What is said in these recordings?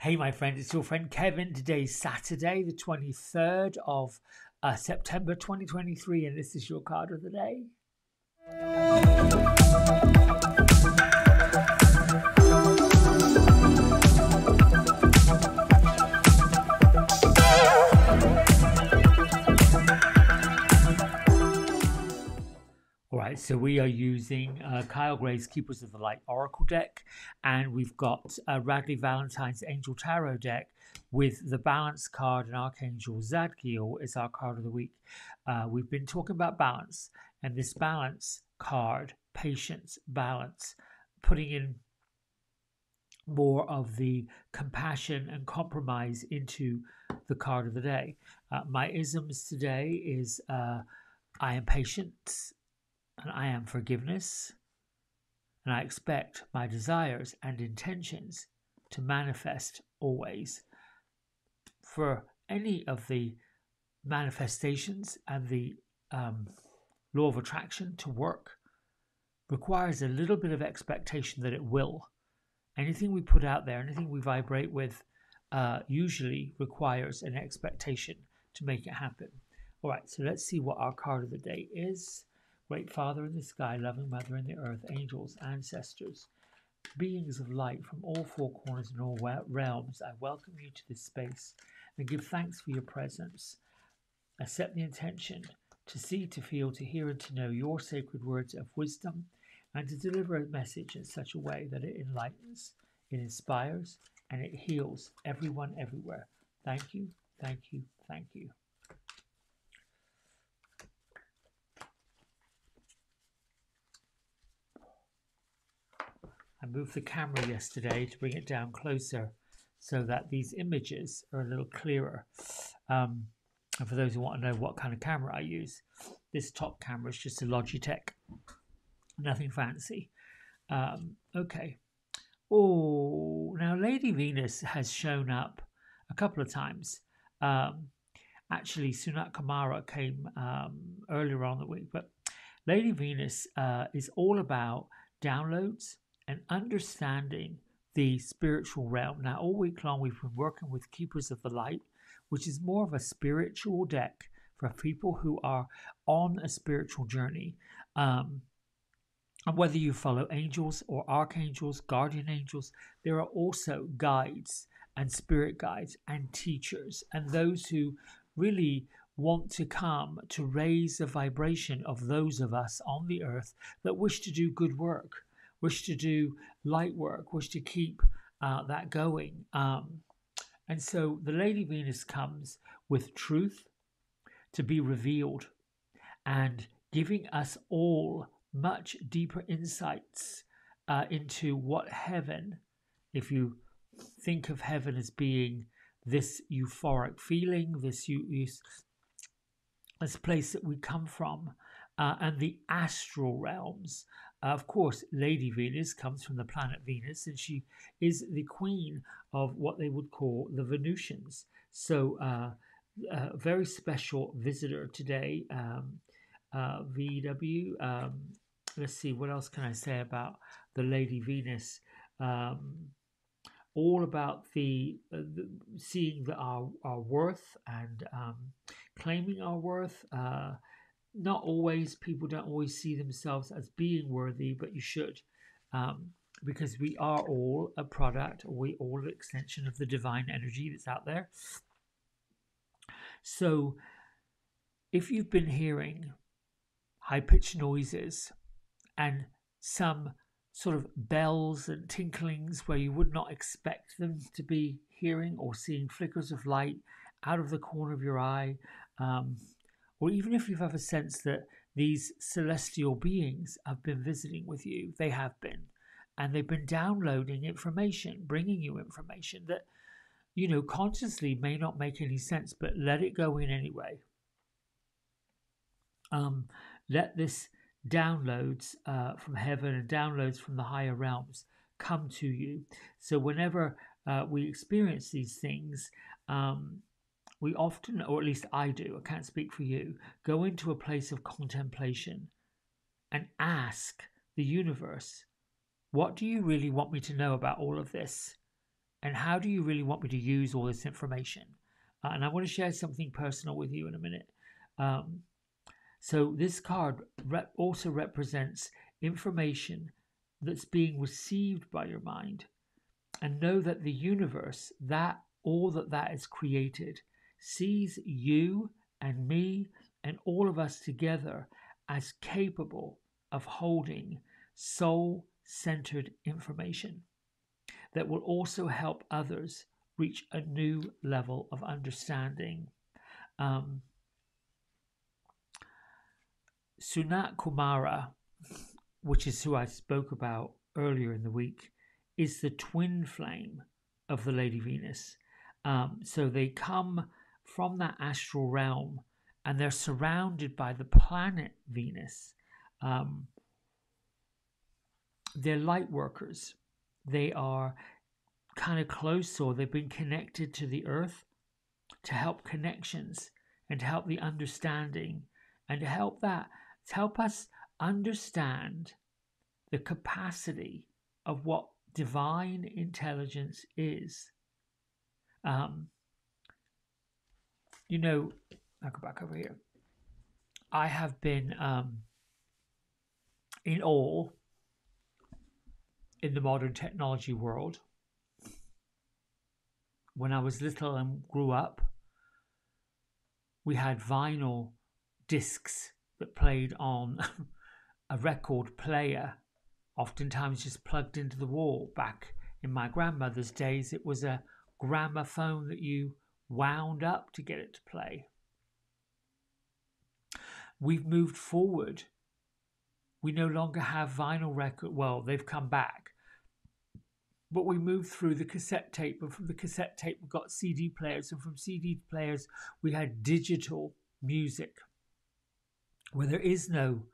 Hey, my friend, it's your friend Kevin. Today's Saturday, the 23rd of September 2023, and this is your card of the day. All right, so we are using Kyle Gray's Keepers of the Light Oracle deck, and we've got Radley Valentine's Angel Tarot deck with the Balance card and Archangel Zadkiel is our card of the week. We've been talking about balance, and this balance card, patience, balance, putting in more of the compassion and compromise into the card of the day. My isms today is I am patient, and I am forgiveness, and I expect my desires and intentions to manifest always. For any of the manifestations and the law of attraction to work requires a little bit of expectation that it will. Anything we put out there, anything we vibrate with, usually requires an expectation to make it happen. All right, so let's see what our card of the day is. Great Father in the sky, loving Mother in the earth, angels, ancestors, beings of light from all four corners and all realms, I welcome you to this space and give thanks for your presence. I set the intention to see, to feel, to hear, and to know your sacred words of wisdom, and to deliver a message in such a way that it enlightens, it inspires, and it heals everyone everywhere. Thank you, thank you, thank you. I moved the camera yesterday to bring it down closer so that these images are a little clearer. And for those who want to know what kind of camera I use, this top camera is just a Logitech, nothing fancy. Okay. Oh, now Lady Venus has shown up a couple of times. Actually, Sunat Kamara came earlier on in the week, but Lady Venus is all about downloads and understanding the spiritual realm. Now, all week long, we've been working with Keepers of the Light, which is more of a spiritual deck for people who are on a spiritual journey. And whether you follow angels or archangels, guardian angels, there are also guides and spirit guides and teachers and those who really want to come to raise the vibration of those of us on the earth that wish to do good work, wish to do light work, wish to keep that going. And so the Lady Venus comes with truth to be revealed and giving us all much deeper insights into what heaven, if you think of heaven as being this euphoric feeling, this place that we come from, and the astral realms. Of course, Lady Venus comes from the planet Venus, and she is the queen of what they would call the Venusians. So, a very special visitor today, VW. Let's see, what else can I say about the Lady Venus? All about the seeing our worth and claiming our worth. Not always, people don't always see themselves as being worthy, but you should, because we are all a product, or we all an extension of the divine energy that's out there. So if you've been hearing high-pitched noises and some sort of bells and tinklings where you would not expect them to be hearing, or seeing flickers of light out of the corner of your eye, or even if you've ever sensed that these celestial beings have been visiting with you, they have been, and they've been downloading information, bringing you information that, you know, consciously may not make any sense, but let it go in anyway. Let this downloads from heaven and downloads from the higher realms come to you. So whenever we experience these things, we often, or at least I do, I can't speak for you, go into a place of contemplation and ask the universe, what do you really want me to know about all of this? And how do you really want me to use all this information? And I want to share something personal with you in a minute. So this card also represents information that's being received by your mind. And know that the universe, that all that is created, sees you and me and all of us together as capable of holding soul-centered information that will also help others reach a new level of understanding. Sunat Kumara, which is who I spoke about earlier in the week, is the twin flame of the Lady Venus. So they come from that astral realm and they're surrounded by the planet Venus. They're light workers. They are kind of close, or they've been connected to the earth to help connections and to help the understanding and to help us understand the capacity of what divine intelligence is. I'll go back over here. I have been in awe in the modern technology world. When I was little and grew up, we had vinyl discs that played on a record player, oftentimes just plugged into the wall. Back in my grandmother's days, it was a gramophone that you wound up to get it to play. We've moved forward. We no longer have vinyl record. Well, they've come back. But we moved through the cassette tape, and from the cassette tape we got CD players, and from CD players we had digital music, where there is no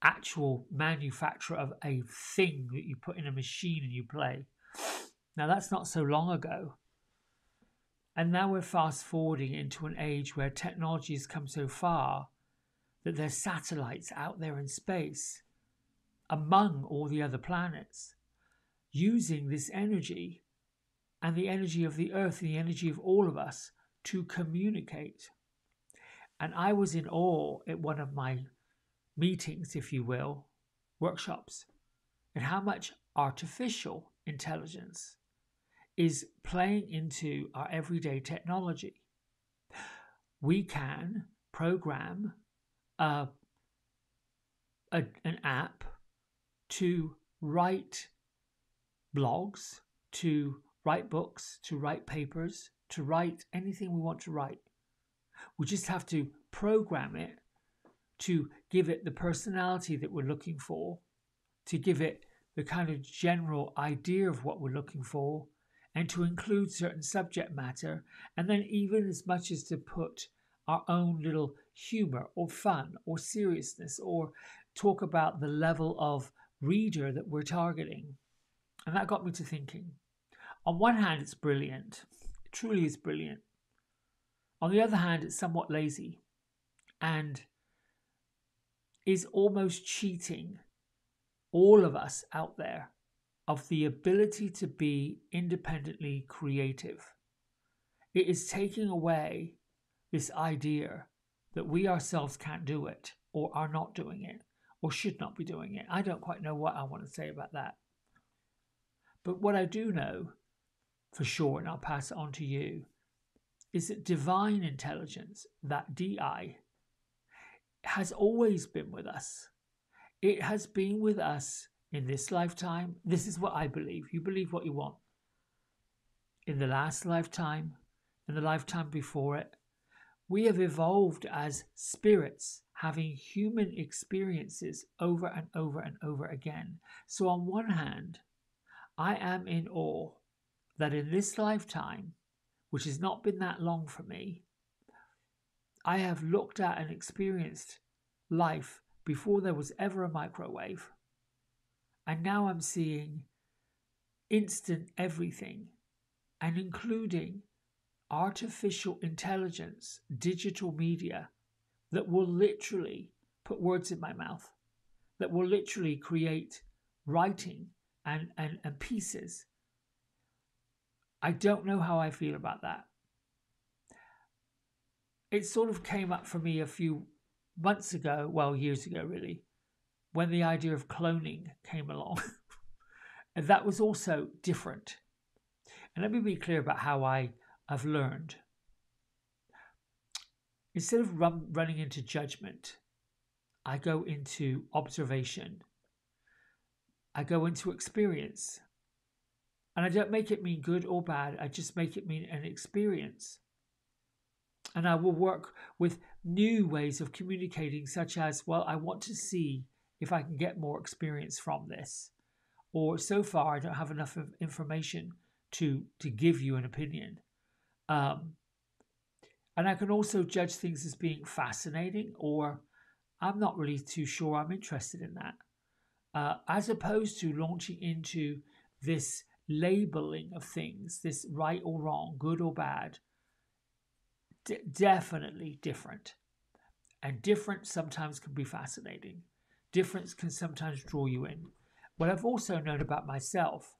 actual manufacturer of a thing that you put in a machine and you play. Now that's not so long ago. And now we're fast forwarding into an age where technology has come so far that there's satellites out there in space among all the other planets, using this energy and the energy of the earth and the energy of all of us to communicate. And I was in awe at one of my meetings, if you will, workshops, and how much artificial intelligence is playing into our everyday technology. We can program an app to write blogs, to write books, to write papers, to write anything we want to write. We just have to program it to give it the personality that we're looking for, to give it the kind of general idea of what we're looking for, and to include certain subject matter, and then even as much as to put our own little humor or fun or seriousness, or talk about the level of reader that we're targeting. And that got me to thinking. On one hand, it's brilliant. It truly is brilliant. On the other hand, it's somewhat lazy and is almost cheating all of us out there of the ability to be independently creative. It is taking away this idea that we ourselves can't do it, or are not doing it, or should not be doing it. I don't quite know what I want to say about that. But what I do know for sure, and I'll pass it on to you, is that divine intelligence, that DI, has always been with us. It has been with us in this lifetime. This is what I believe. You believe what you want. In the last lifetime, in the lifetime before it, we have evolved as spirits, having human experiences over and over and over again. So on one hand, I am in awe that in this lifetime, which has not been that long for me, I have looked at and experienced life before there was ever a microwave. And now I'm seeing instant everything, and including artificial intelligence, digital media, that will literally put words in my mouth, that will literally create writing and pieces. I don't know how I feel about that. It sort of came up for me a few months ago, well, years ago really, when the idea of cloning came along. And that was also different. And let me be clear about how I have learned. Instead of running into judgment, I go into observation. I go into experience. And I don't make it mean good or bad, I just make it mean an experience. And I will work with new ways of communicating, such as, well, I want to see if I can get more experience from this. Or so far, I don't have enough information to give you an opinion. And I can also judge things as being fascinating, or I'm not really too sure I'm interested in that. As opposed to launching into this labeling of things, this right or wrong, good or bad. Definitely different. And different sometimes can be fascinating. Difference can sometimes draw you in. What I've also known about myself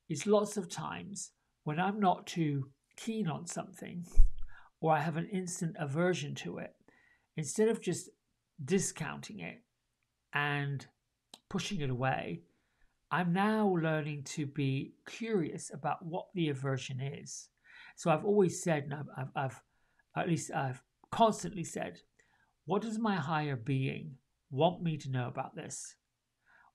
is lots of times when I'm not too keen on something, or I have an instant aversion to it, instead of just discounting it and pushing it away, I'm now learning to be curious about what the aversion is. So I've always said, and I've constantly said, what does my higher being want me to know about this?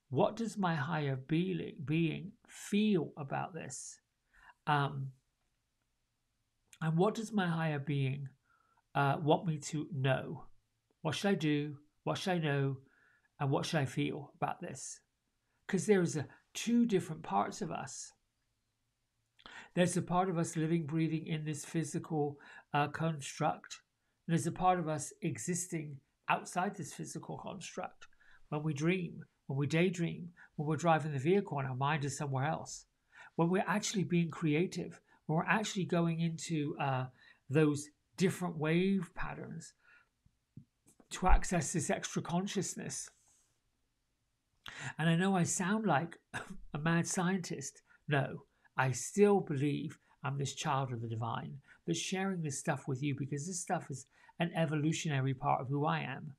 What does my higher being feel about this? And what does my higher being want me to know? What should I do? What should I know? And what should I feel about this? Because there's two different parts of us. There's a part of us living, breathing in this physical construct. And there's a part of us existing outside this physical construct. When we dream, when we daydream, when we're driving the vehicle and our mind is somewhere else. When we're actually being creative, when we're actually going into those different wave patterns to access this extra consciousness. And I know I sound like a mad scientist. No, I still believe I'm this child of the divine that's sharing this stuff with you because this stuff is an evolutionary part of who I am.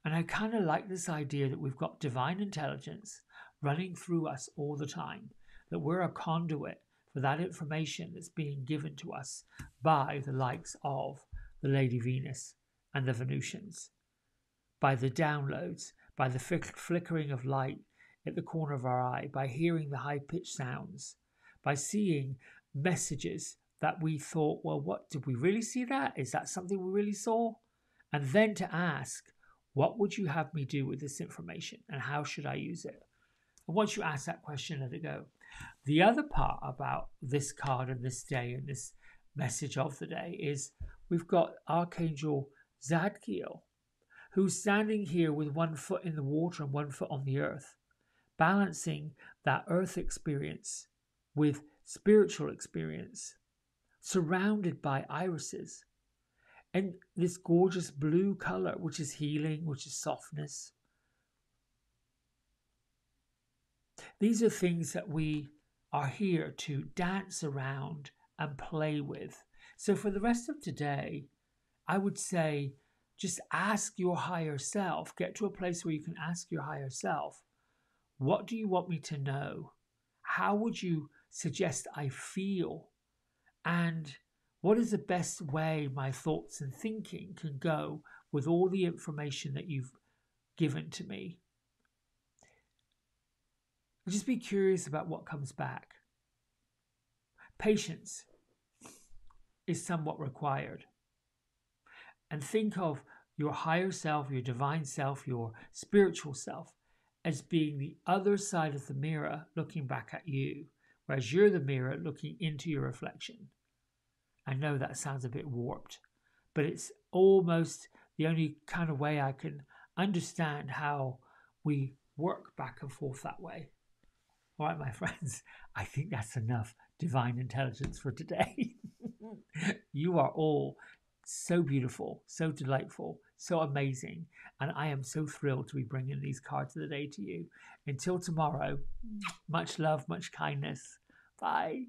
And I kind of like this idea that we've got divine intelligence running through us all the time, that we're a conduit for that information that's being given to us by the likes of the Lady Venus and the Venusians, by the downloads, by the flickering of light at the corner of our eye, by hearing the high-pitched sounds, by seeing messages that we thought, well, what, did we really see that? Is that something we really saw? And then to ask, what would you have me do with this information and how should I use it? And once you ask that question, let it go. The other part about this card and this day and this message of the day is we've got Archangel Zadkiel, who's standing here with one foot in the water and one foot on the earth, balancing that earth experience with spiritual experience, surrounded by irises and this gorgeous blue color, which is healing, which is softness. These are things that we are here to dance around and play with. So for the rest of today, I would say just ask your higher self, get to a place where you can ask your higher self, what do you want me to know? How would you suggest I feel? And what is the best way my thoughts and thinking can go with all the information that you've given to me? Just be curious about what comes back. Patience is somewhat required. And think of your higher self, your divine self, your spiritual self as being the other side of the mirror looking back at you, whereas you're the mirror looking into your reflection. I know that sounds a bit warped, but it's almost the only kind of way I can understand how we work back and forth that way. All right, my friends, I think that's enough divine intelligence for today. You are all so beautiful, so delightful, so amazing, and I am so thrilled to be bringing these cards of the day to you. Until tomorrow, much love, much kindness. Bye.